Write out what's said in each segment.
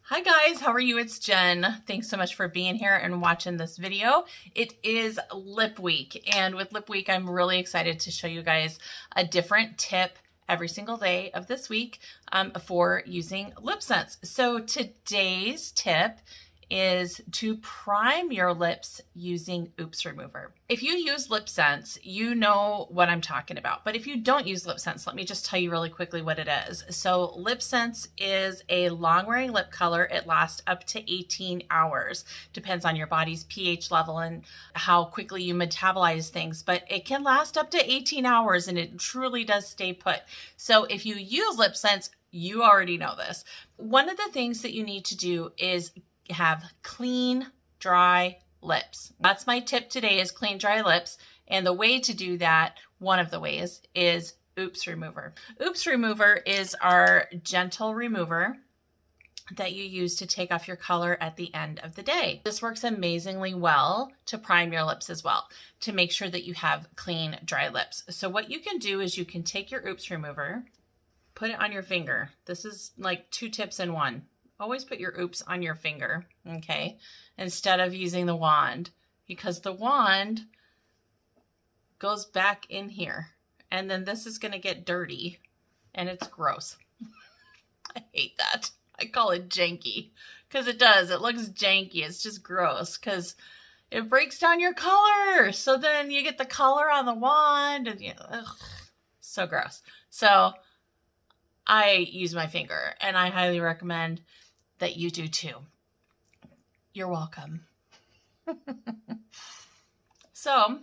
Hi guys, how are you? It's Jen. Thanks so much for being here and watching this video. It is Lip Week, and with Lip Week, I'm really excited to show you guys a different tip every single day of this week for using LipSense. So today's tip is to prime your lips using Ooops Remover. If you use LipSense, you know what I'm talking about. But if you don't use LipSense, let me just tell you really quickly what it is. So LipSense is a long-wearing lip color. It lasts up to 18 hours. Depends on your body's pH level and how quickly you metabolize things, but it can last up to 18 hours and it truly does stay put. So if you use LipSense, you already know this. One of the things that you need to do is have clean, dry lips. That's my tip today, is clean, dry lips. And the way to do that, one of the ways, is Ooops Remover. Ooops Remover is our gentle remover that you use to take off your color at the end of the day. This works amazingly well to prime your lips as well, to make sure that you have clean, dry lips. So what you can do is you can take your Ooops Remover, put it on your finger. This is like 2 tips in one. Always put your Oops on your finger, okay, instead of using the wand, because the wand goes back in here, and then this is going to get dirty, and it's gross. I hate that. I call it janky, because it does. It looks janky. It's just gross, because it breaks down your color. So then you get the color on the wand, and ugh, so gross. So I use my finger, and I highly recommend that you do too. You're welcome. So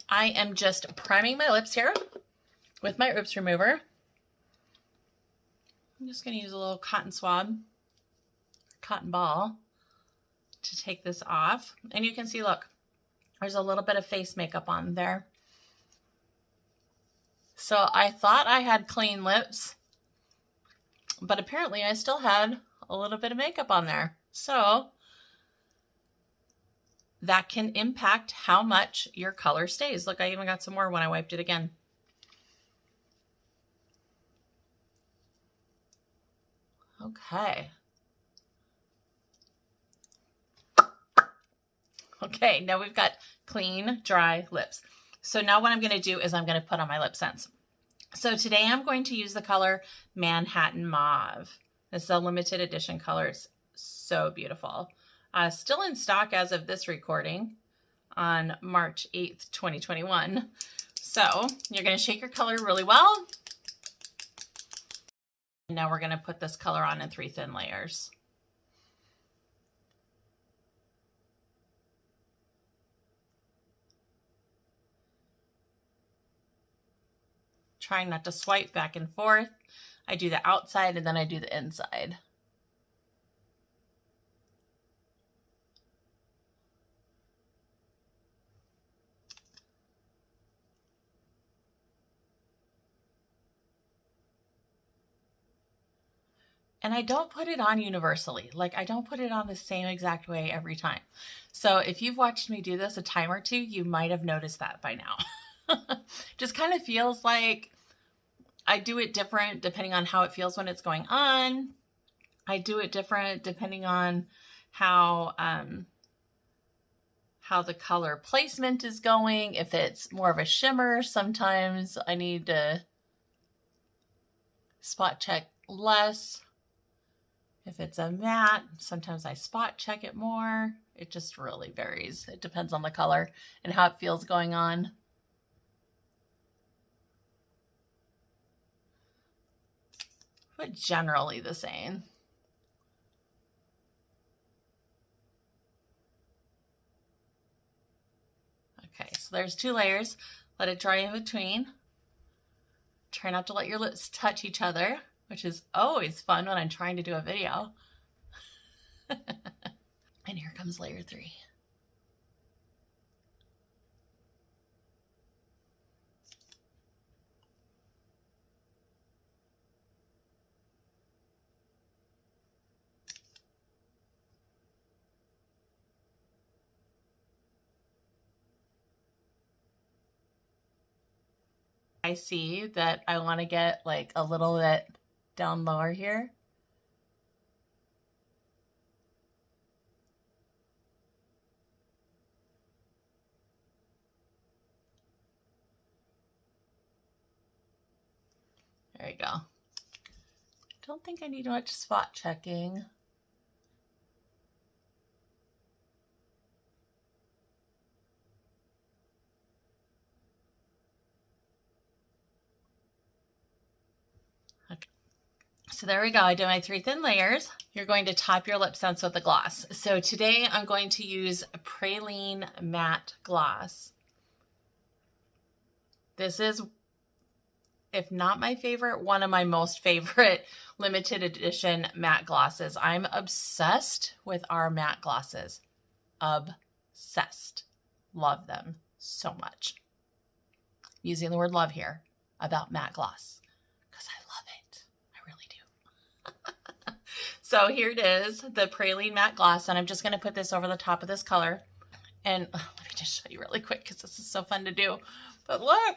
I am just priming my lips here with my Ooops Remover. I'm just going to use a little cotton swab, cotton ball, to take this off. And you can see, look, there's a little bit of face makeup on there. So I thought I had clean lips, but apparently I still had a little bit of makeup on there. So that can impact how much your color stays. Look, I even got some more when I wiped it again. Okay. Okay, now we've got clean, dry lips. So now what I'm going to do is I'm going to put on my LipSense. So today I'm going to use the color Manhattan Mauve. This is a limited edition color. It's so beautiful. Still in stock as of this recording on March 8th, 2021. So you're going to shake your color really well. Now we're going to put this color on in 3 thin layers. Trying not to swipe back and forth. I do the outside and then I do the inside. And I don't put it on universally. Like, I don't put it on the same exact way every time. So if you've watched me do this a time or two, you might have noticed that by now. Just kind of feels like I do it different depending on how it feels when it's going on. I do it different depending on how the color placement is going. If it's more of a shimmer, sometimes I need to spot check less. If it's a matte, sometimes I spot check it more. It just really varies. It depends on the color and how it feels going on. But generally the same. Okay, so there's 2 layers. Let it dry in between. Try not to let your lips touch each other, which is always fun when I'm trying to do a video. And here comes layer 3. I see that I want to get like a little bit down lower here. There you go. Don't think I need much spot checking. Okay. So there we go. I did my 3 thin layers. You're going to top your LipSense with a gloss. So today I'm going to use a Praline matte gloss. This is, if not my favorite, one of my most favorite limited edition matte glosses. I'm obsessed with our matte glosses. Obsessed. Love them so much. Using the word love here about matte gloss because I love it. I really do. So here it is, the Praline matte gloss, and I'm just going to put this over the top of this color. And let me just show you really quick because this is so fun to do. But look.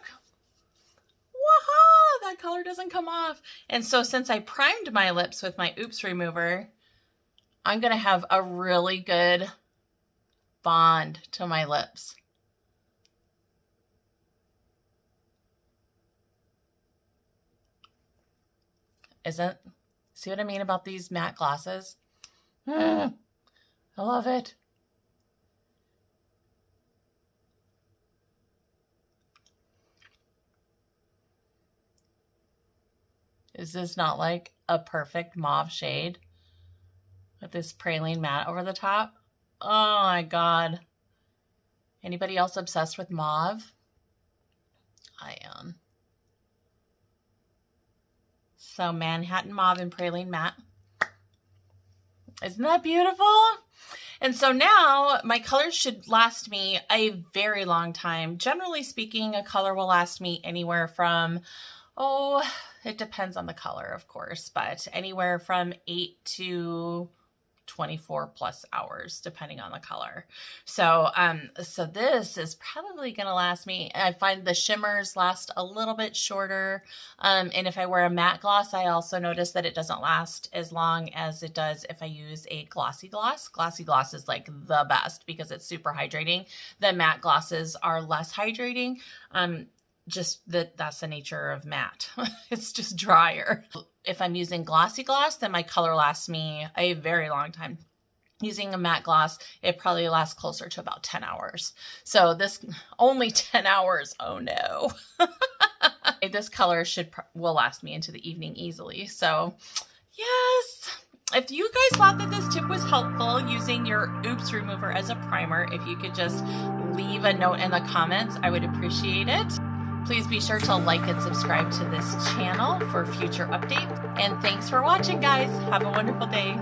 Waha! That color doesn't come off. And so since I primed my lips with my Ooops Remover, I'm going to have a really good bond to my lips. See what I mean about these matte glosses? I love it. Is this not like a perfect mauve shade with this Praline matte over the top? Oh my God. Anybody else obsessed with mauve? I am. So Manhattan Mauve and Praline matte. Isn't that beautiful? And so now my colors should last me a very long time. Generally speaking, a color will last me anywhere from, it depends on the color, of course, but anywhere from 8 to 24 plus hours, depending on the color. So, so this is probably going to last me. I find the shimmers last a little bit shorter. And if I wear a matte gloss, I also notice that it doesn't last as long as it does if I use a glossy gloss. Glossy gloss is like the best because it's super hydrating. The matte glosses are less hydrating. Just that's the nature of matte. It's just drier. If I'm using glossy gloss, then my color lasts me a very long time. Using a matte gloss, it probably lasts closer to about 10 hours. So this only 10 hours. Oh no. This color will last me into the evening easily. So yes. If you guys thought that this tip was helpful using your Ooops Remover as a primer, if you could just leave a note in the comments, I would appreciate it. Please be sure to like and subscribe to this channel for future updates. And thanks for watching, guys. Have a wonderful day.